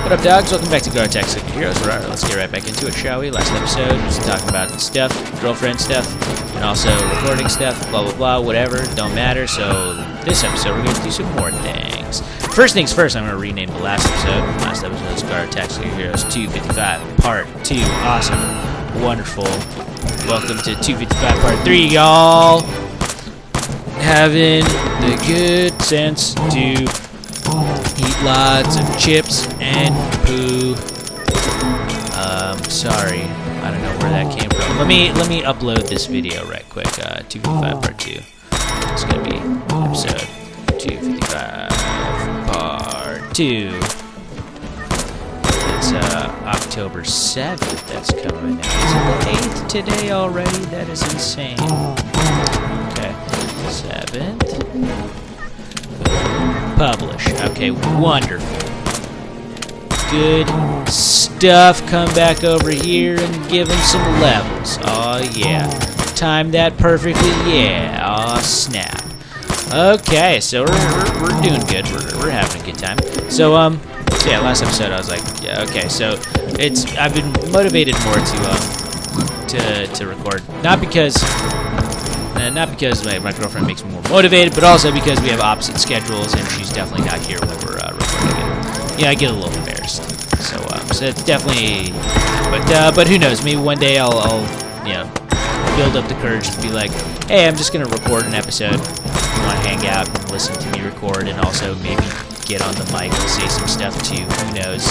What up, dogs? Welcome back to Garo Heroes. Alright, let's get right back into it, shall we? Last episode, just talking about stuff, girlfriend stuff, and also recording stuff, blah, blah, blah, whatever, don't matter. So, this episode, we're going to do some more things. First things first, I'm going to rename the last episode. Last episode is Garo Heroes 255, Part 2. Awesome. Wonderful. Welcome to 255 Part 3, y'all. Having the good sense to eat lots of chips and poo. Sorry, I don't know where that came from. Let me upload this video right quick. 255 Part 2. It's gonna be episode 255 Part 2. It's October 7th. That's coming out. Is it the 8th today already? That is insane. Okay, 7th. Publish. Okay, wonderful. Good stuff. Come back over here and give him some levels. Oh yeah. Time that perfectly. Yeah. Oh snap. Okay, so we're doing good. We're having a good time. So yeah, last episode I was like, yeah, okay, so I've been motivated more to record. Not because my girlfriend makes me more motivated, but also because we have opposite schedules, and she's definitely not here when we're recording it. Yeah, I get a little embarrassed. So it's definitely, but who knows? Maybe one day I'll build up the courage to be like, hey, I'm just gonna record an episode. If you want to hang out and listen to me record, and also maybe get on the mic and say some stuff too. Who knows?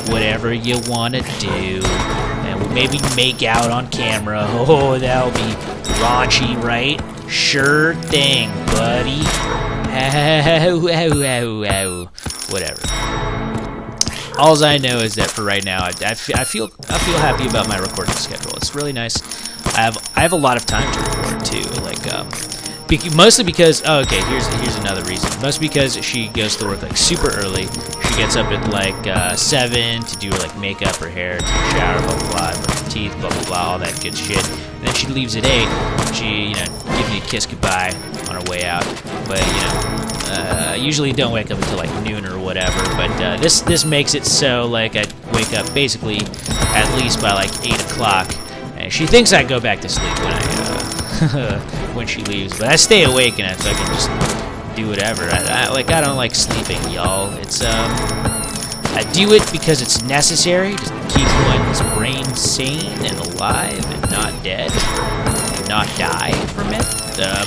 Whatever you want to do. And we'll maybe make out on camera. Oh, that'll be raunchy, right? Sure thing, buddy. Whatever. All I know is that for right now, I feel happy about my recording schedule. It's really nice. I have a lot of time to record too. Like mostly because here's another reason. Mostly because she goes to work like super early. She gets up at like 7 to do her like makeup, her hair, take a shower, blah blah blah, brush her teeth, blah blah blah, all that good shit. And then she leaves at 8. She gives me a kiss goodbye on her way out. But I usually don't wake up until like noon or whatever. But this makes it so like I wake up basically at least by like 8 o'clock. And she thinks I go back to sleep when she leaves, but I stay awake and I fucking just do whatever. I don't like sleeping, y'all. It's I do it because it's necessary to keep one's brain sane and alive and not dead and not die from it.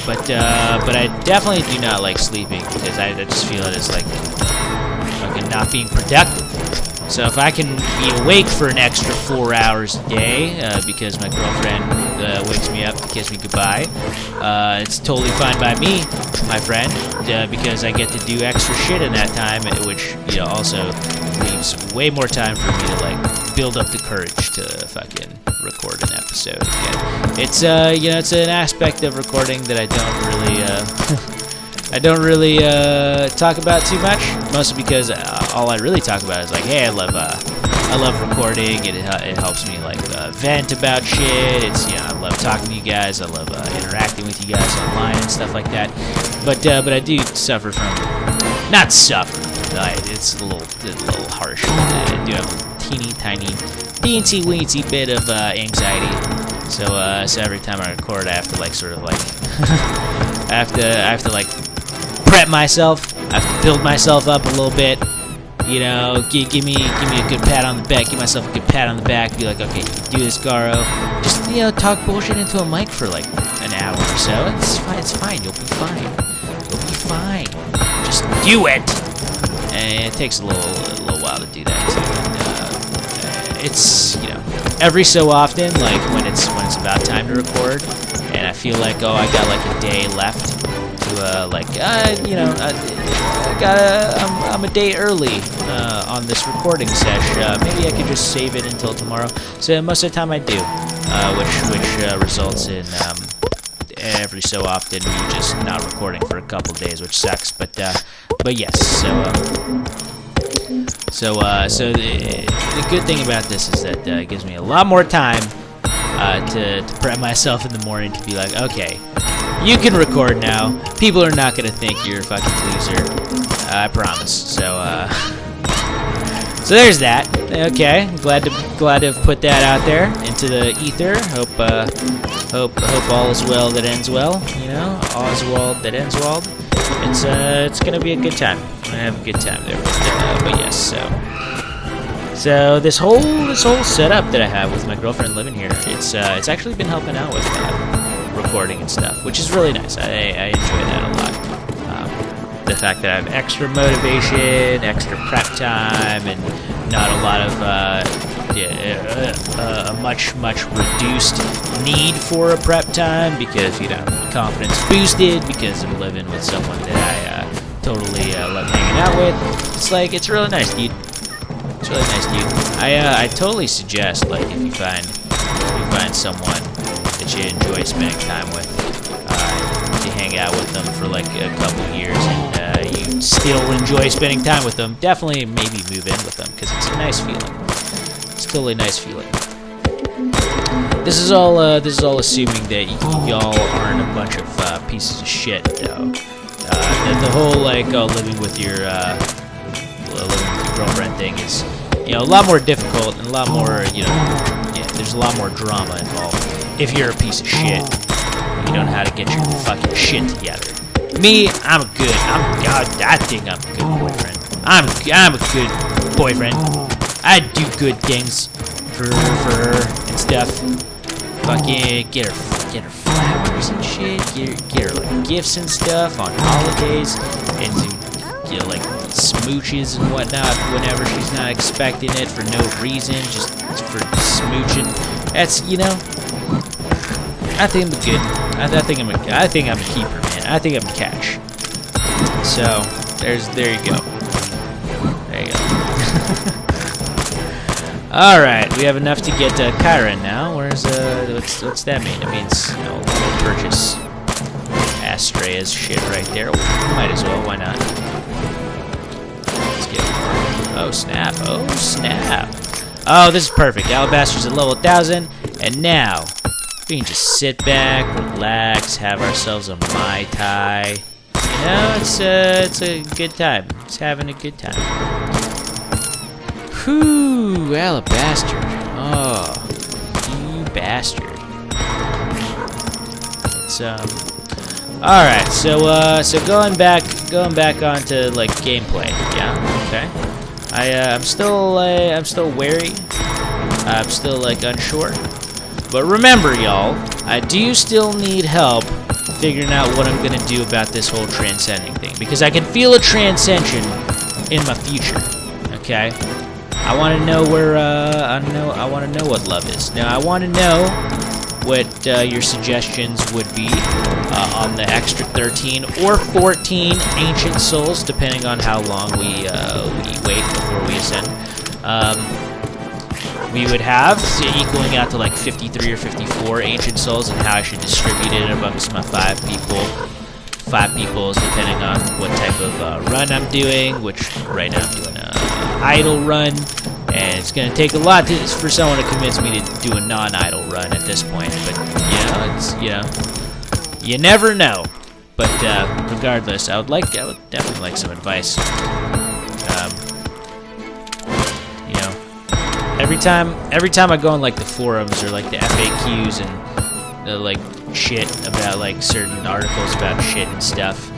But I definitely do not like sleeping because I just feel it as like fucking not being productive. So if I can be awake for an extra 4 hours a day because my girlfriend wakes me up to kiss me goodbye, it's totally fine by me, my friend, because I get to do extra shit in that time, which also leaves way more time for me to like build up the courage to fucking record an episode again. It's it's an aspect of recording that I don't really talk about too much, mostly because all I really talk about is like, hey, I love recording. It helps me like vent about shit. I love talking to you guys. I love interacting with you guys online and stuff like that. But I do suffer from, not suffer. It's a little harsh. I do have a teeny tiny, teensy weensy bit of anxiety. So every time I record, I have to like sort of like I have to like prep myself. I have to build myself up a little bit. Give me a good pat on the back. Give myself a good pat on the back. Be like, okay, you can do this, Garo. Just talk bullshit into a mic for like an hour or so. It's fine. It's fine. You'll be fine. You'll be fine. Just do it. And it takes a little while to do that too. And, it's every so often, like when it's about time to record, and I feel like I got like a day left. I'm a day early on this recording session. Maybe I could just save it until tomorrow. So most of the time I do, which results in every so often me just not recording for a couple days, which sucks. But yes. So the good thing about this is that it gives me a lot more time to prep myself in the morning to be like, okay, you can record now. People are not gonna think you're a fucking loser. I promise. So there's that. Okay, glad to have put that out there into the ether. Hope all is well that ends well. You know, Oswald that ends well. It's gonna be a good time. I have a good time there. But yes, so this whole setup that I have with my girlfriend living here, it's actually been helping out with recording and stuff, which is really nice. I enjoy that a lot. The fact that I have extra motivation, extra prep time, and not a lot of a much reduced need for a prep time because, you know, confidence boosted because I'm living with someone that I totally love hanging out with. It's really nice, dude. It's really nice, dude. I totally suggest, like, if you find someone that you enjoy spending time with, you hang out with them for like a couple years and you still enjoy spending time with them, definitely maybe move in with them because it's a nice feeling. It's totally a nice feeling. This is all assuming that y'all aren't a bunch of pieces of shit, though. The whole like living with your girlfriend thing is, you know, a lot more difficult and a lot more, you know, yeah, there's a lot more drama involved. If you're a piece of shit, you don't know how to get your fucking shit together. Me, I think I'm a good boyfriend. I'm a good boyfriend. I do good things for her and stuff. Fucking get her flowers and shit. Get her like gifts and stuff on holidays, and do, you know, like smooches and whatnot whenever she's not expecting it for no reason, just for smooching. That's, you know, I think I'm good. I think I'm a keeper, man. I think I'm a catch. So there you go. There you go. All right, we have enough to get Kyron now. Where's what's that mean? It means, you know, we'll purchase Astraea's shit right there. Might as well. Why not? Let's get more. Oh snap! Oh snap! Oh, this is perfect. Alabaster's at level 1000, and now we can just sit back, relax, have ourselves a Mai Tai. You know, it's a good time. It's having a good time. Whew, Alabaster. Oh, you bastard. It's all right. So going back onto like gameplay. Yeah. Okay. I'm still wary. I'm still like unsure. But remember, y'all, I do still need help figuring out what I'm gonna do about this whole transcending thing, because I can feel a transcension in my future. Okay, I want to know where I want to know what love is. Now I want to know what your suggestions would be on the extra 13 or 14 ancient souls, depending on how long we wait before we ascend. We would have equaling out to like 53 or 54 ancient souls, and how I should distribute it amongst my 5 peoples, depending on what type of run I'm doing. Which right now I'm doing a idle run, and it's gonna take a lot for someone to convince me to do a non-idle run at this point. But you never know. But regardless, I would definitely like some advice. Every time I go on like the forums or like the FAQs and like shit about like certain articles about shit and stuff,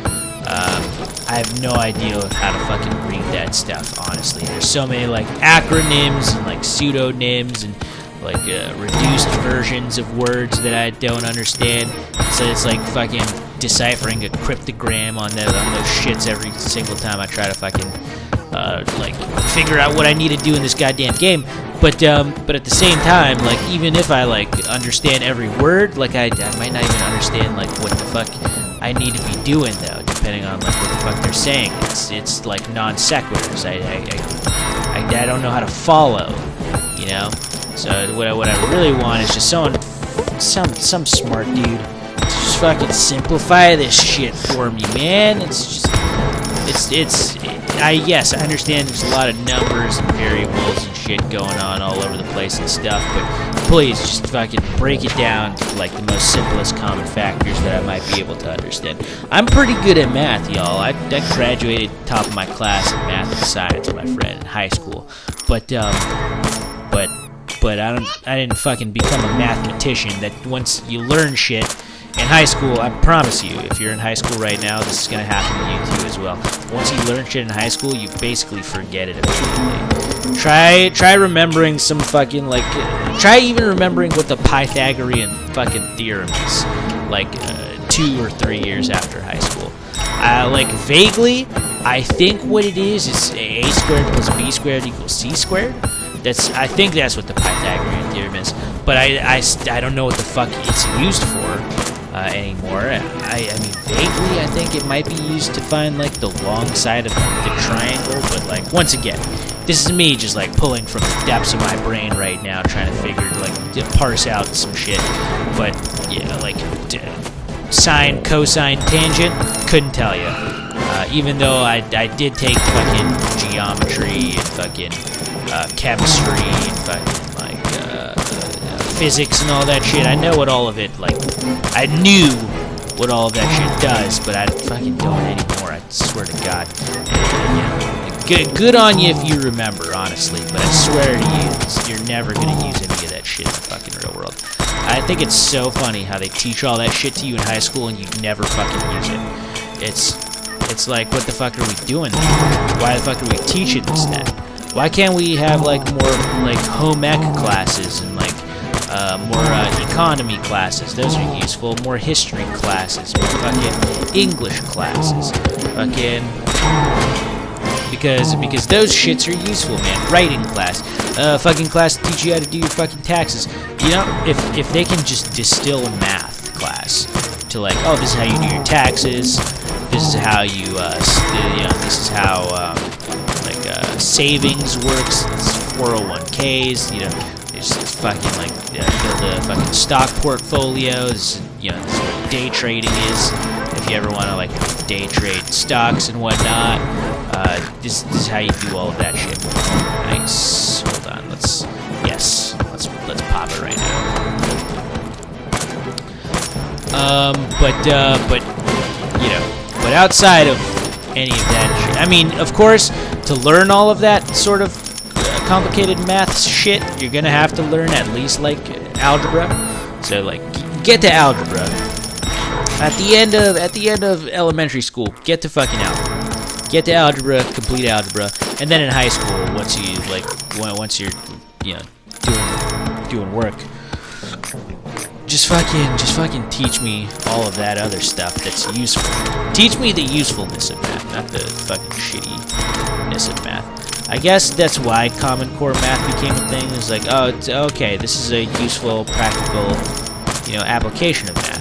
I have no idea of how to fucking read that stuff, honestly. There's so many like acronyms and like pseudonyms and like reduced versions of words that I don't understand. So it's like fucking deciphering a cryptogram on those shits every single time I try to fucking like figure out what I need to do in this goddamn game. But at the same time, like, even if I like understand every word, like I might not even understand like what the fuck I need to be doing, though, depending on like what the fuck they're saying. It's like non sequiturs. I don't know how to follow, you know. So what I really want is just some smart dude to just fucking simplify this shit for me, man. It's yes, I understand there's a lot of numbers and variables and shit going on all over the place and stuff, but please just fucking break it down to like the most simplest common factors that I might be able to understand. I'm pretty good at math, y'all. I graduated top of my class in math and science, my friend, in high school, but I didn't fucking become a mathematician. That once you learn shit in high school, I promise you, if you're in high school right now, this is gonna happen to you too as well. Once you learn shit in high school, you basically forget it immediately. Try remembering some fucking like, try even remembering what the Pythagorean fucking theorem is, like 2 or 3 years after high school. Like vaguely, I think what it is a squared plus b squared equals c squared. I think that's what the Pythagorean theorem is, but I don't know what the fuck it's used for anymore. I mean, vaguely, I think it might be used to find like the long side of the triangle, but like once again, this is me just like pulling from the depths of my brain right now, trying to figure to parse out some shit. But yeah, like sine, cosine, tangent, couldn't tell you. Even though I did take fucking geometry and fucking chemistry and fucking like physics and all that shit. I know what all of it, like, I knew what all of that shit does, but I fucking don't anymore, I swear to God. And, good on you if you remember, honestly, but I swear to you, you're never gonna use any of that shit in the fucking real world. I think it's so funny how they teach all that shit to you in high school and you never fucking use it. It's like, what the fuck are we doing there? Why the fuck are we teaching this then? Why can't we have like more like home ec classes and like more economy classes? Those are useful. More history classes. More fucking English classes. Fucking because those shits are useful, man. Writing class. Fucking class to teach you how to do your fucking taxes. You know, if they can just distill a math class to like, oh, this is how you do your taxes. This is how you, this is how savings works. It's 401ks. You know, it's fucking like build a fucking stock portfolios. You know, this is what day trading is. If you ever want to like day trade stocks and whatnot, this is how you do all of that shit. Nice. Hold on. Let's pop it right now. But outside of any of that shit, I mean, of course, to learn all of that sort of complicated math shit, you're gonna have to learn at least like algebra. So like, get to algebra. At the end of elementary school, get to fucking algebra. Get to algebra, complete algebra, and then in high school, once you're doing work, just fucking teach me all of that other stuff that's useful. Teach me the usefulness of math, not the fucking shittiness of math. I guess that's why Common Core math became a thing. It's like, oh, it's okay, this is a useful, practical, application of math.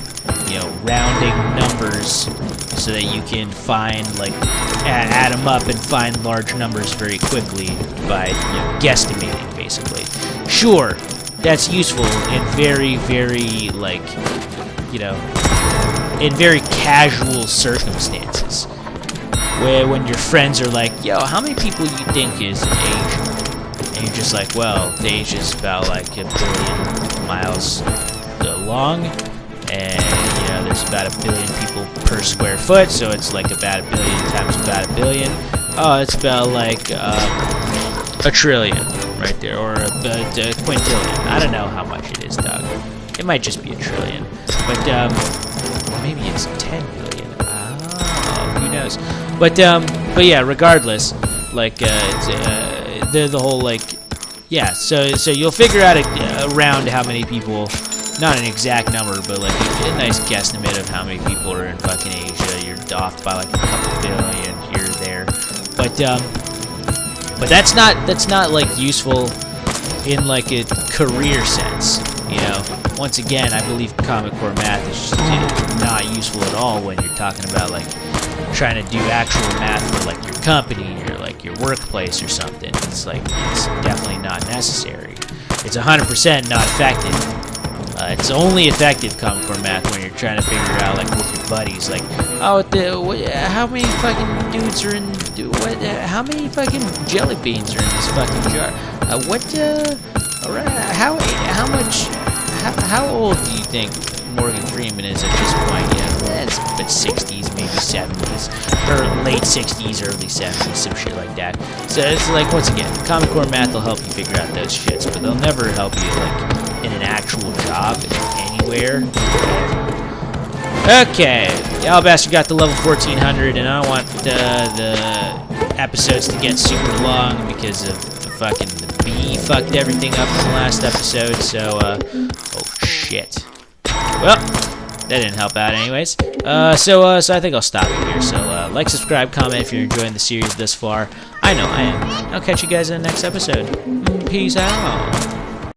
Rounding numbers so that you can find, like, add them up and find large numbers very quickly by, guesstimating, basically. Sure, that's useful in very, very, like, in very casual circumstances. Where when your friends are like, yo, how many people you think is in Asia? And you're just like, well, Asia's about like 1 billion miles long, and there's about 1 billion people per square foot, so it's like about 1 billion times about 1 billion. Oh, it's about like 1 trillion right there, or a quintillion. I don't know how much it is, dog. It might just be 1 trillion, but maybe it's 10 billion. Oh, who knows? But yeah, regardless, like the whole like, yeah. So you'll figure out around how many people, not an exact number, but like a nice guesstimate of how many people are in fucking Asia. You're off by like a couple billion here or there, but that's not like useful in like a career sense. Once again, I believe Common Core math is just not useful at all when you're talking about like trying to do actual math for like your company or like your workplace or something. It's like, it's definitely not necessary. It's 100% not effective. It's only effective Common Core math when you're trying to figure out, like, with your buddies, like, oh, how many fucking dudes are in, how many fucking jelly beans are in this fucking jar? How old do you think Morgan Freeman is at this point? Yeah, it's 60s, maybe 70s, or late 60s, early 70s, some shit like that. So it's like, once again, Common Core math will help you figure out those shits, but they'll never help you, like, in an actual job anywhere. Okay, Alabaster got to level 1400, and I don't want the episodes to get super long because of the bee fucked everything up in the last episode. So, oh shit. Well, that didn't help out, anyways. So I think I'll stop it here. So, like, subscribe, comment if you're enjoying the series this far. I know I am. I'll catch you guys in the next episode. Peace out.